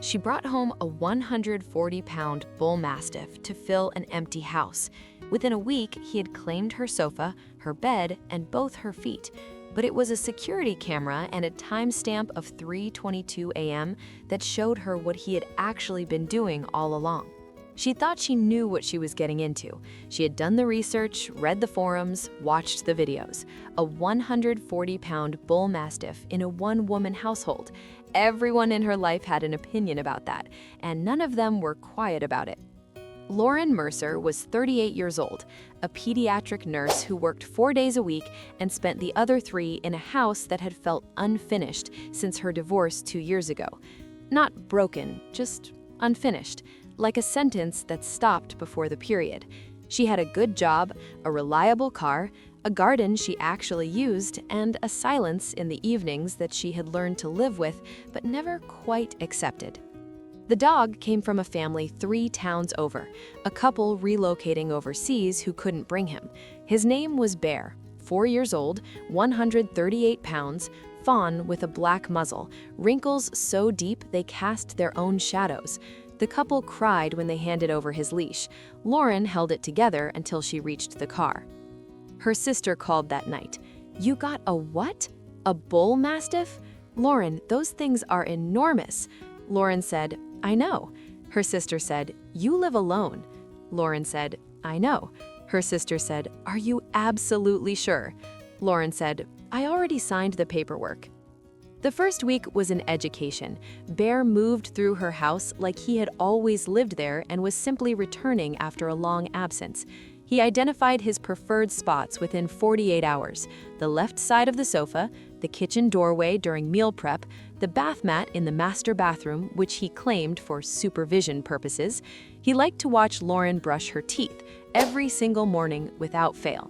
She brought home a 140-pound Bullmastiff to fill an empty house. Within a week, he had claimed her sofa, her bed, and both her feet. But it was a security camera and a timestamp of 3:22 a.m. that showed her what he had actually been doing all along. She thought she knew what she was getting into. She had done the research, read the forums, watched the videos. A 140-pound Bullmastiff in a one-woman household. Everyone in her life had an opinion about that, and none of them were quiet about it. Lauren Mercer was 38 years old, a pediatric nurse who worked 4 days a week and spent the other 3 in a house that had felt unfinished since her divorce 2 years ago. Not broken, just unfinished, like a sentence that stopped before the period. She had a good job, a reliable car, a garden she actually used, and a silence in the evenings that she had learned to live with but never quite accepted. The dog came from a family 3 towns over, a couple relocating overseas who couldn't bring him. His name was Bear, 4 years old, 138 pounds, fawn with a black muzzle, wrinkles so deep they cast their own shadows. The couple cried when they handed over his leash. Lauren held it together until she reached the car. Her sister called that night. "You got a what? A Bullmastiff? Lauren, those things are enormous." Lauren said, "I know." Her sister said, "You live alone." Lauren said, "I know." Her sister said, "Are you absolutely sure?" Lauren said, "I already signed the paperwork." The first week was an education. Bear moved through her house like he had always lived there and was simply returning after a long absence. He identified his preferred spots within 48 hours: the left side of the sofa, the kitchen doorway during meal prep, the bath mat in the master bathroom, which he claimed for supervision purposes. He liked to watch Lauren brush her teeth every single morning without fail.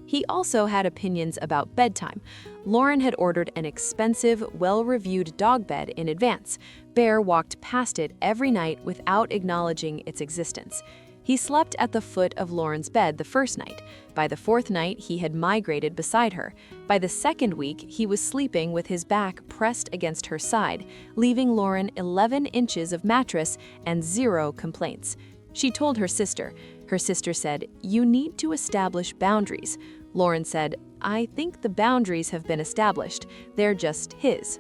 He also had opinions about bedtime. Lauren had ordered an expensive, well-reviewed dog bed in advance. Bear walked past it every night without acknowledging its existence. He slept at the foot of Lauren's bed the first night. By the 4th night, he had migrated beside her. By the 2nd week, he was sleeping with his back pressed against her side, leaving Lauren 11 inches of mattress and 0 complaints. She told her sister. Her sister said, "You need to establish boundaries." Lauren said, "I think the boundaries have been established. They're just his."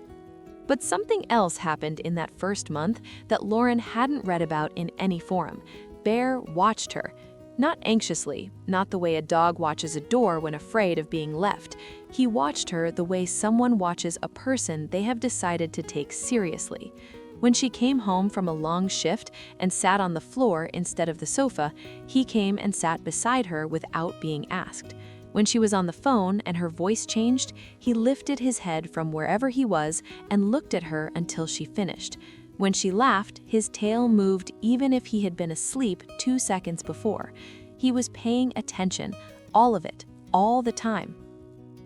But something else happened in that first month that Lauren hadn't read about in any forum. Bear watched her. Not anxiously, not the way a dog watches a door when afraid of being left. He watched her the way someone watches a person they have decided to take seriously. When she came home from a long shift and sat on the floor instead of the sofa, he came and sat beside her without being asked. When she was on the phone and her voice changed, he lifted his head from wherever he was and looked at her until she finished. When she laughed, his tail moved even if he had been asleep 2 seconds before. He was paying attention, all of it, all the time.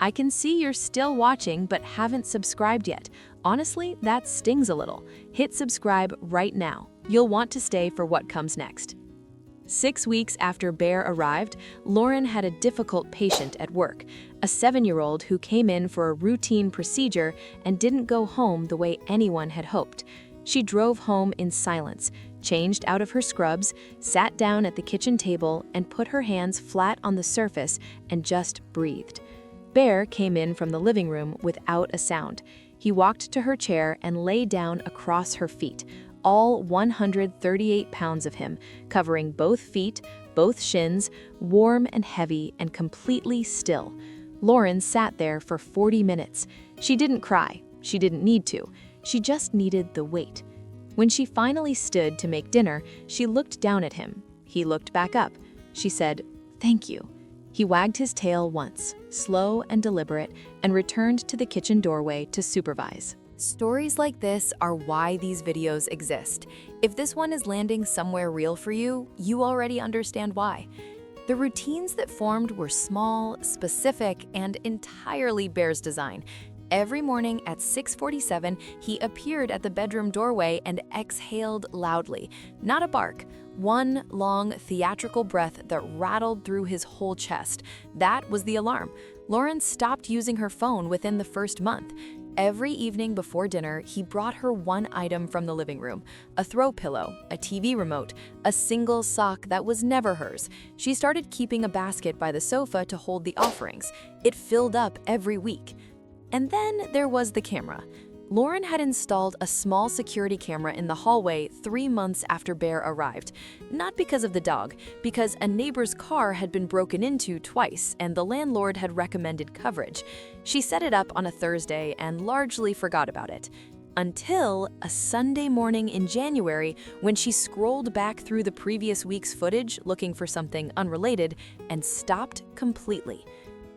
I can see you're still watching but haven't subscribed yet. Honestly, that stings a little. Hit subscribe right now. You'll want to stay for what comes next. 6 weeks after Bear arrived, Lauren had a difficult patient at work, a 7-year-old who came in for a routine procedure and didn't go home the way anyone had hoped. She drove home in silence, changed out of her scrubs, sat down at the kitchen table, and put her hands flat on the surface and just breathed. Bear came in from the living room without a sound. He walked to her chair and lay down across her feet, all 138 pounds of him, covering both feet, both shins, warm and heavy and completely still. Lauren sat there for 40 minutes. She didn't cry. She didn't need to. She just needed the weight. When she finally stood to make dinner, she looked down at him. He looked back up. She said, "Thank you." He wagged his tail once, slow and deliberate, and returned to the kitchen doorway to supervise. Stories like this are why these videos exist. If this one is landing somewhere real for you, you already understand why. The routines that formed were small, specific, and entirely Bear's design. Every morning at 6:47, he appeared at the bedroom doorway and exhaled loudly. Not a bark, one long, theatrical breath that rattled through his whole chest. That was the alarm. Lauren stopped using her phone within the first month. Every evening before dinner, he brought her one item from the living room: a throw pillow, a TV remote, a single sock that was never hers. She started keeping a basket by the sofa to hold the offerings. It filled up every week. And then there was the camera. Lauren had installed a small security camera in the hallway 3 months after Bear arrived. Not because of the dog, because a neighbor's car had been broken into twice and the landlord had recommended coverage. She set it up on a Thursday and largely forgot about it. Until a Sunday morning in January, when she scrolled back through the previous week's footage looking for something unrelated and stopped completely.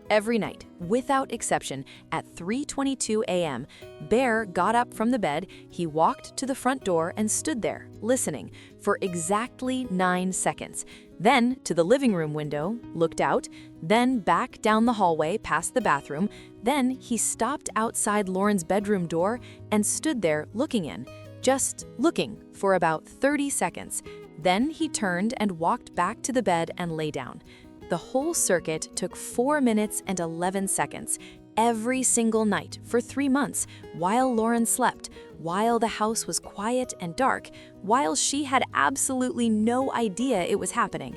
Every night, without exception, at 3:22 a.m., Bear got up from the bed, he walked to the front door and stood there, listening, for exactly 9 seconds. Then to the living room window, looked out, then back down the hallway past the bathroom. Then he stopped outside Lauren's bedroom door and stood there looking in, just looking for about 30 seconds. Then he turned and walked back to the bed and lay down. The whole circuit took 4 minutes and 11 seconds, every single night for 3 months, while Lauren slept, while the house was quiet and dark, while she had absolutely no idea it was happening.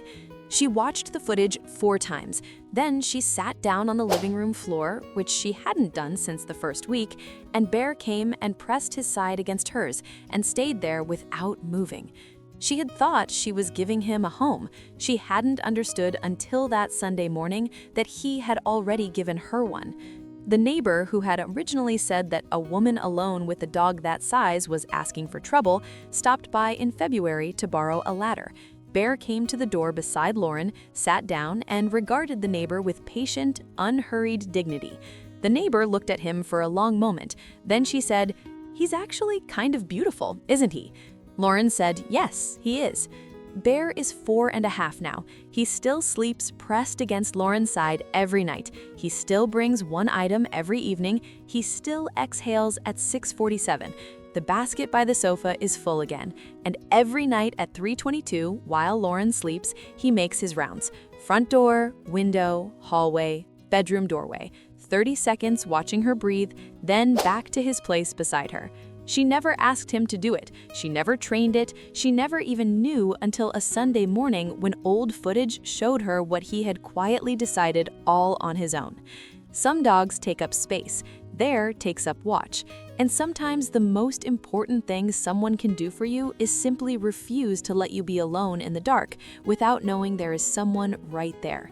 She watched the footage 4 times. Then she sat down on the living room floor, which she hadn't done since the first week, and Bear came and pressed his side against hers and stayed there without moving. She had thought she was giving him a home. She hadn't understood until that Sunday morning that he had already given her one. The neighbor, who had originally said that a woman alone with a dog that size was asking for trouble, stopped by in February to borrow a ladder. Bear came to the door beside Lauren, sat down, and regarded the neighbor with patient, unhurried dignity. The neighbor looked at him for a long moment. Then she said, "He's actually kind of beautiful, isn't he?" Lauren said, "Yes, he is." Bear is 4.5 now. He still sleeps pressed against Lauren's side every night. He still brings one item every evening. He still exhales at 6:47. The basket by the sofa is full again. And every night at 3:22, while Lauren sleeps, he makes his rounds. Front door, window, hallway, bedroom doorway. 30 seconds watching her breathe, then back to his place beside her. She never asked him to do it. She never trained it. She never even knew until a Sunday morning when old footage showed her what he had quietly decided all on his own. Some dogs take up space. Bear takes up watch. And sometimes the most important thing someone can do for you is simply refuse to let you be alone in the dark without knowing there is someone right there.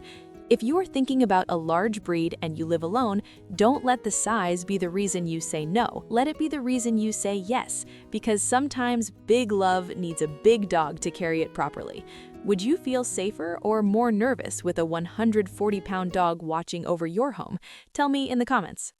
If you are thinking about a large breed and you live alone, don't let the size be the reason you say no. Let it be the reason you say yes, because sometimes big love needs a big dog to carry it properly. Would you feel safer or more nervous with a 140-pound dog watching over your home? Tell me in the comments.